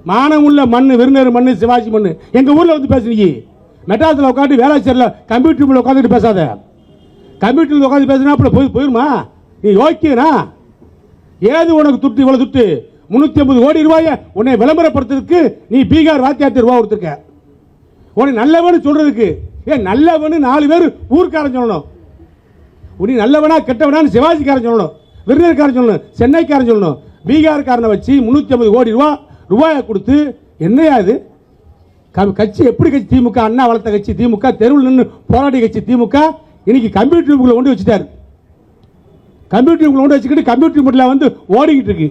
மானம் உள்ள மண்ணு, விருந்தர் மண்ணு, சிவாஜி மண்ணு. எங்க ஊர்ல வந்து பேசுறீங்க. மெட்ராஸில் உட்காந்து வேளாச்சேரியில் கம்ப்யூட்டர் ரூமில் உட்காந்துட்டு பேசாத. கம்ப்யூட்டரில் உட்காந்து பேசுனா அப்படி போயிருமா? நீ யோக்கியனா? ஏது உனக்கு துட்டு இவ்வளவு துட்டு? 350 கோடி ரூபாயை உன்னை விளம்பரப்படுத்துறதுக்கு நீ பீகார் வாத்தியார்ட்ட ரூபா கொடுத்துருக்க. உன்னை நல்லவனு சொல்றதுக்கு நல்லவனு 4 பேர் ஊர்க்காரன் சொல்லணும். உனி நல்லவனா கெட்டவனான்னு சிவாஜிக்காரன் சொல்லணும், விருதுக்காரன் சொல்லணும், சென்னைக்காரன் சொல்லணும். பீகார்காரனை வச்சு 350 கோடி ரூபாயை கொடுத்து என்னையா இது கட்சி? எப்படி கட்சி? திமுக அண்ணா வளர்த்த கட்சி திமுக, தெருவில் நின்று போராடிய கட்சி திமுக. இன்னைக்கு கம்ப்யூட்டர் கொண்டு வச்சுட்டாரு. கம்ப்யூட்டர் கொண்டு வச்சுக்கிட்டு கம்ப்யூட்டர் மட்டும் வந்து ஓடிக்கிட்டு இருக்கு.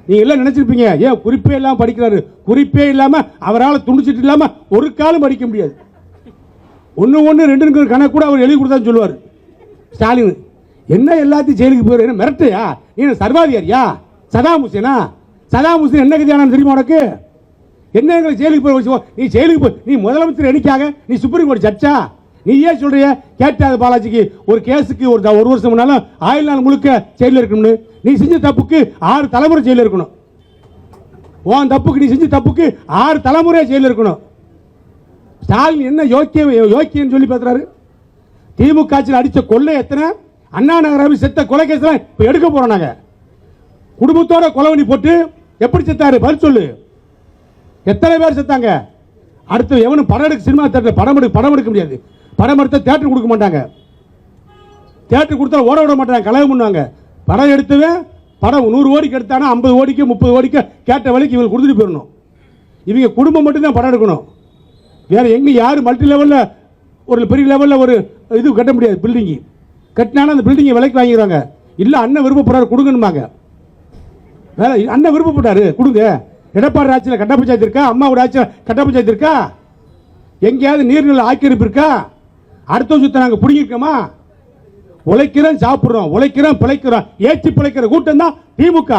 நீங்க எல்லாம் நினைச்சிருப்பீங்க, ஏன் குறிப்பே இல்லாம படிக்கிறாரு. குறிப்பே இல்லாம அவரால் துணிச்சிட்டு இல்லாம ஒரு காலம் படிக்க முடியாது. 1 1 2 கணக்கு கூட அவர் எழுதி கொடுத்தான்னு சொல்லுவார் ஸ்டாலின். என்ன எல்லாத்தையும் ஜெயிலுக்கு போயிரு? என்ன மிரட்டையா? நீ சர்வாதிகாரியா? சதாம் ஹுசேனா? சதாம் ஹுசேன் என்ன கதியான தெரியுமா உனக்கு? என்ன எங்களை ஜெயிலுக்கு போய் நீ ஜெயிலுக்கு போய் நீ முதலமைச்சர் என்னைக்காக? நீ சுப்ரீம் கோர்ட் ஜட்ஜா? நீ ஏன் சொல்றிய? கேட்டாது பாலாஜிக்கு ஒரு கேஸுக்கு ஒரு வருஷம் முன்னாலும் 1000 நாள் முழுக்க ஜெயிலில் இருக்கணும்னு. நீ செஞ்ச தப்புக்கு 6 தலைமுறை ஜெயிலில் இருக்கணும். உன் தப்புக்கு, நீ செஞ்ச தப்புக்கு 6 தலைமுறை ஜெயிலில் இருக்கணும். ஸ்டாலின் என்ன யோக்கியம் சொல்லி பேசுறாரு? திமுக ஆட்சியில் அடிச்ச கொள்ளை எத்தனை? அண்ணா நகர் செத்த கொலை கேஸ் இப்ப எடுக்க போறோம். நாங்க குடும்பத்தோட கொலை போட்டு எப்படி செத்தாரு? பதில் சொல்லு. எத்தனை பேர் செத்தாங்க? அடுத்து எவனும் படம் எடுக்க சினிமா தேட்டர் படம் எடுக்க முடியாது. படம் எடுத்த தேட்டர் கொடுக்க மாட்டாங்க. தேட்டர் கொடுத்தா ஓட விட மாட்டாங்க, கலகம் பண்ணுவாங்க. படம் எடுத்தவே படம் 100 கோடிக்கு எடுத்தானா 50 கோடிக்கு 30 கோடிக்கு கேட்ட வழிக்கு இவங்க கொடுத்துட்டு போயிடணும். இவங்க குடும்பம் மட்டும்தான் படம் எடுக்கணும். வேற எங்க யாரும் மல்டி லெவலில் ஒரு பெரிய லெவலில் ஒரு இது கட்ட முடியாது. பில்டிங் கட்டினாலும் அந்த பில்டிங்கை விலைக்கு வாங்கிடுறாங்க. இல்லை அண்ணன் விருப்பப்படுறாரு கொடுங்கணுமாங்க. வேற அண்ணன் விருப்பப்பட்டாரு கொடுங்க. எடப்பாடி ஆட்சியில் கட்ட பஞ்சாயத்து இருக்கா? அம்மாவோட ஆட்சியில் கட்ட பஞ்சாயத்து இருக்கா? எங்கேயாவது நீர்நிலை ஆக்கிரமிப்பு இருக்கா? அடுத்த வருஷத்தை நாங்கள் பிடிங்கிருக்கோமா? உழைக்கிறோம், சாப்பிட்றோம், உழைக்கிறோம், பிழைக்கிறோம். ஏற்றி பிழைக்கிற கூட்டம் தான் திமுக.